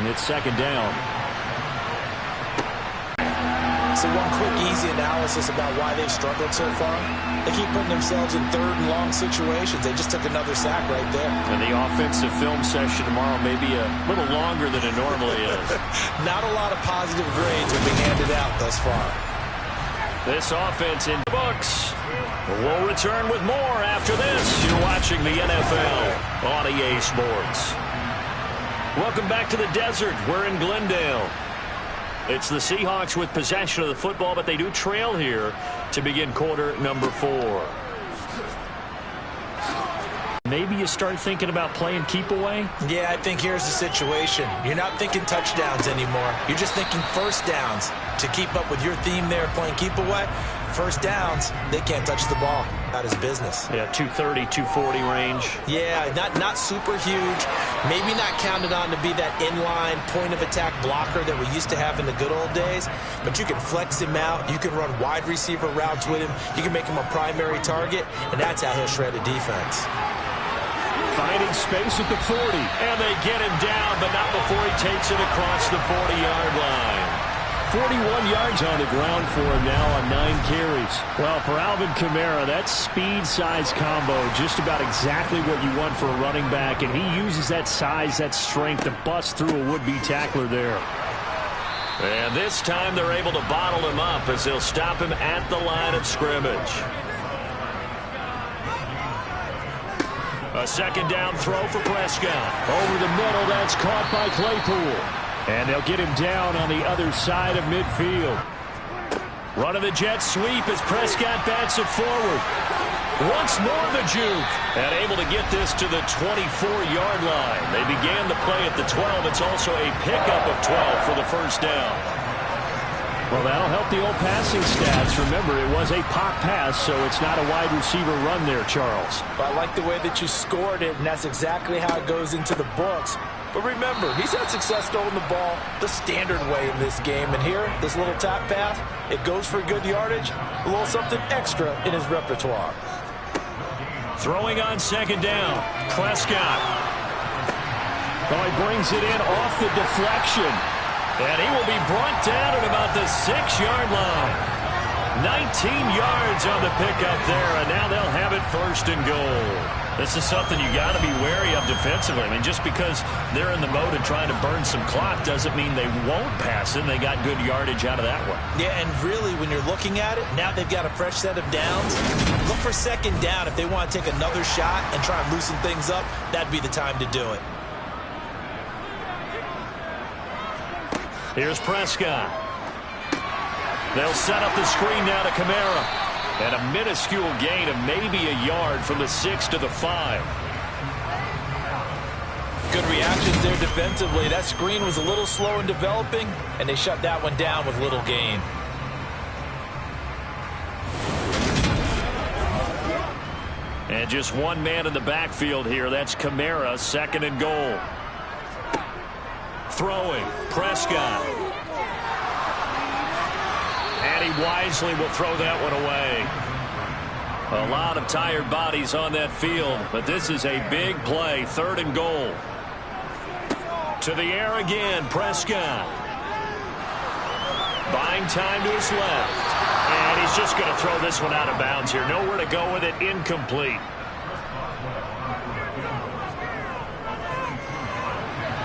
It's second down. So one quick, easy analysis about why they've struggled so far. They keep putting themselves in third and long situations. They just took another sack right there. And the offensive film session tomorrow may be a little longer than it normally is. Not a lot of positive grades will be handed out thus far. This offense in the books. We'll return with more after this. You're watching the NFL on EA Sports. Welcome back to the desert. We're in Glendale. It's the Seahawks with possession of the football, but they do trail here to begin quarter number 4. Maybe you start thinking about playing keep away? Yeah, I think here's the situation. You're not thinking touchdowns anymore. You're just thinking first downs. To keep up with your theme there, playing keep away, first downs, they can't touch the ball. That is business. Yeah, 230, 240 range. Yeah, not super huge. Maybe not counted on to be that inline point-of-attack blocker that we used to have in the good old days. But you can flex him out. You can run wide receiver routes with him. You can make him a primary target, and that's how he'll shred a defense. Finding space at the 40. And they get him down, but not before he takes it across the 40-yard line. 41 yards on the ground for him now on 9 carries. Well, for Alvin Kamara, that speed-size combo, just about exactly what you want for a running back, and he uses that size, that strength to bust through a would-be tackler there. And this time they're able to bottle him up as they'll stop him at the line of scrimmage. A second down throw for Prescott. Over the middle, that's caught by Claypool. And they'll get him down on the other side of midfield. Run of the jet sweep as Prescott bats it forward. Once more the juke. And able to get this to the 24-yard line. They began the play at the 12. It's also a pickup of 12 for the first down. Well, that'll help the old passing stats. Remember, it was a pop pass, so it's not a wide receiver run there, Charles. I like the way that you scored it, and that's exactly how it goes into the books. But remember, he's had success throwing the ball the standard way in this game. And here, this little top pass, it goes for good yardage, a little something extra in his repertoire. Throwing on second down, Prescott. Oh, he brings it in off the deflection. And he will be brought down at about the 6-yard line. 19 yards on the pickup there, and now they'll have it first and goal. This is something you got to be wary of defensively. I mean, just because they're in the mode of trying to burn some clock doesn't mean they won't pass it. They got good yardage out of that one. Yeah, and really, when you're looking at it, now they've got a fresh set of downs. Look for second down. If they want to take another shot and try and loosen things up, that'd be the time to do it. Here's Prescott. They'll set up the screen now to Kamara. And a minuscule gain of maybe a yard from the 6 to the 5. Good reactions there defensively. That screen was a little slow in developing, and they shut that one down with little gain. And just one man in the backfield here. That's Kamara, second and goal. Throwing, Prescott. And he wisely will throw that one away. A lot of tired bodies on that field, but this is a big play, third and goal. To the air again, Prescott. Buying time to his left. And he's just going to throw this one out of bounds here. Nowhere to go with it, incomplete.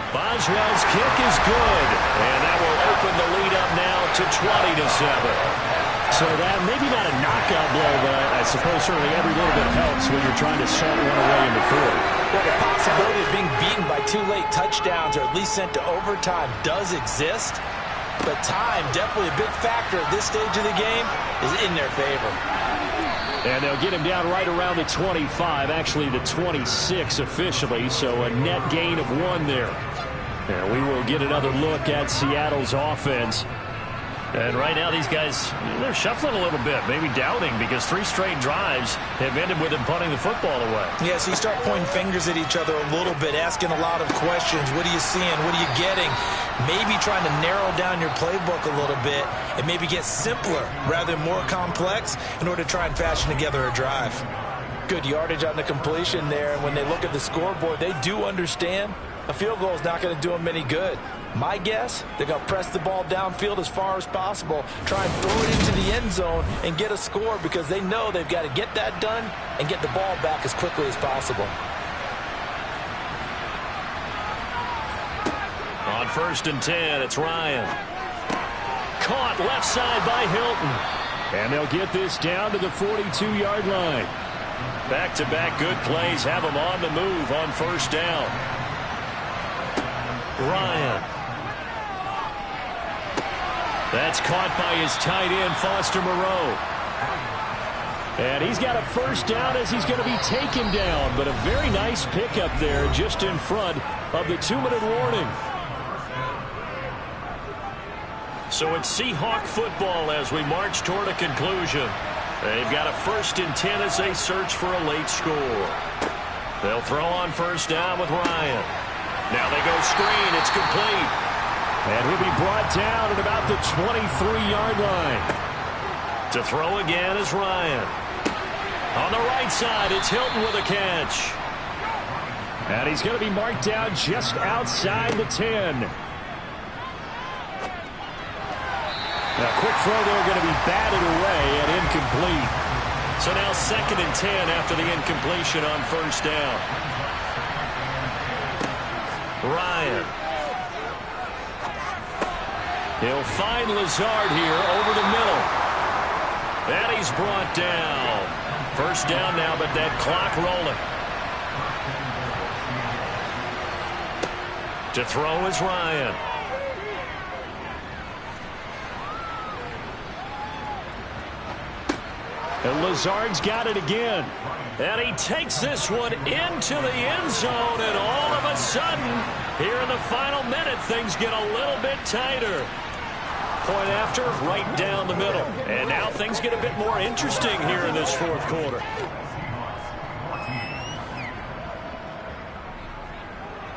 Boswell's kick is good, and that will open the lead up now to 20-7. So that maybe not a knockout blow, but I suppose certainly every little bit helps when you're trying to salt one away in the fourth. Well, the possibility of being beaten by 2 late touchdowns or at least sent to overtime does exist, but time, definitely a big factor at this stage of the game, is in their favor. And they'll get him down right around the 25, actually the 26 officially, so a net gain of 1 there. And we will get another look at Seattle's offense. And right now these guys, they're shuffling a little bit, maybe doubting, because 3 straight drives have ended with them punting the football away. Yeah, so you start pointing fingers at each other a little bit, asking a lot of questions. What are you seeing? What are you getting? Maybe trying to narrow down your playbook a little bit and maybe get simpler rather than more complex in order to try and fashion together a drive. Good yardage on the completion there, and when they look at the scoreboard, they do understand A field goal is not going to do them any good. My guess, they're going to press the ball downfield as far as possible, try and throw it into the end zone and get a score because they know they've got to get that done and get the ball back as quickly as possible. On 1st and 10, it's Ryan. Caught left side by Hilton. And they'll get this down to the 42-yard line. Back-to-back good plays have them on the move on 1st down. Ryan. That's caught by his tight end, Foster Moreau. And he's got a 1st down as he's going to be taken down. But a very nice pickup there just in front of the 2-minute warning. So it's Seahawk football as we march toward a conclusion. They've got a 1st and 10 as they search for a late score. They'll throw on 1st down with Ryan. Now they go screen. It's complete. And he'll be brought down at about the 23-yard line. To throw again is Ryan. On the right side, it's Hilton with a catch. And he's going to be marked down just outside the 10. Now, quick throw there going to be batted away and incomplete. So now 2nd and 10 after the incompletion on 1st down. Ryan. He'll find Lazard here over the middle. And he's brought down. 1st down now, but that clock rolling. To throw is Ryan. And Lazard's got it again. And he takes this one into the end zone. And all of a sudden, here in the final minute, things get a little bit tighter. Point after, right down the middle. And now things get a bit more interesting here in this 4th quarter.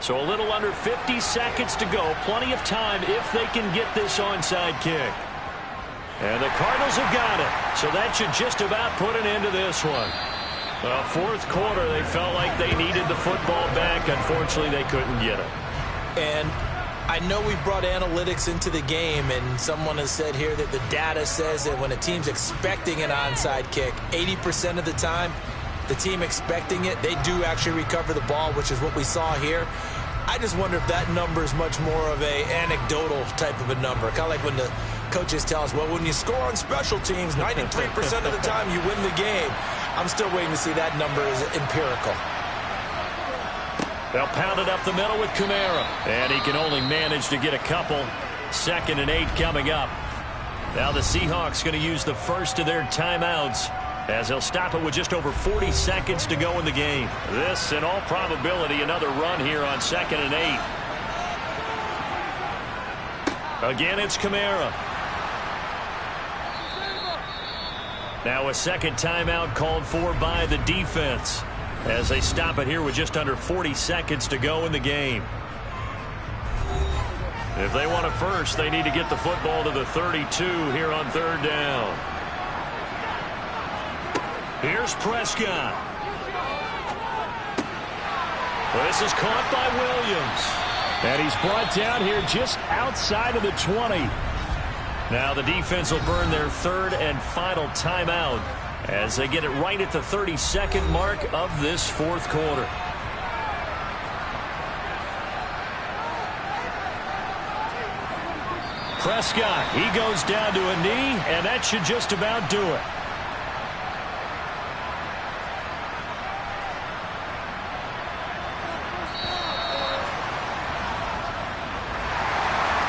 So a little under 50 seconds to go. Plenty of time if they can get this onside kick. And the Cardinals have got it. So that should just about put an end to this one. 4th quarter, they felt like they needed the football back. Unfortunately, they couldn't get it. And I know we brought analytics into the game, and someone has said here that the data says that when a team's expecting an onside kick, 80% of the time, the team expecting it, they do actually recover the ball, which is what we saw here. I just wonder if that number is much more of a anecdotal type of a number. Kind of like when the coaches tell us, well, when you score on special teams, 93% of the time you win the game. I'm still waiting to see that number is empirical. They'll pound it up the middle with Kamara. And he can only manage to get a couple. 2nd and 8 coming up. Now the Seahawks going to use the first of their timeouts as they'll stop it with just over 40 seconds to go in the game. This, in all probability, another run here on 2nd and 8. Again, it's Kamara. Now a 2nd timeout called for by the defense as they stop it here with just under 40 seconds to go in the game. If they want it first, they need to get the football to the 32 here on 3rd down. Here's Prescott. This is caught by Williams. And he's brought down here just outside of the 20. Now the defense will burn their 3rd and final timeout as they get it right at the 32nd mark of this 4th quarter. Prescott, he goes down to a knee, and that should just about do it.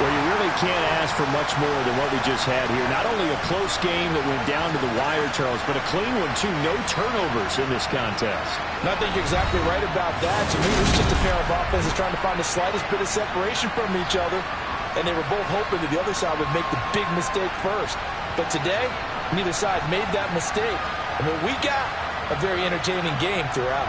Well, you really can't ask for much more than what we just had here. Not only a close game that went down to the wire, Charles, but a clean one, too. No turnovers in this contest. And I think you're exactly right about that. To me, it was just a pair of offenses trying to find the slightest bit of separation from each other. And they were both hoping that the other side would make the big mistake first. But today, neither side made that mistake. And what we got, a very entertaining game throughout.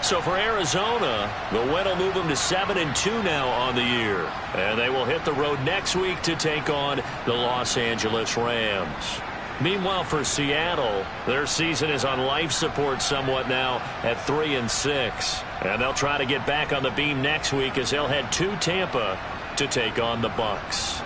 So for Arizona, the win will move them to 7-2 now on the year. And they will hit the road next week to take on the Los Angeles Rams. Meanwhile, for Seattle, their season is on life support somewhat now at 3-6. And they'll try to get back on the beam next week as they'll head to Tampa to take on the Bucs.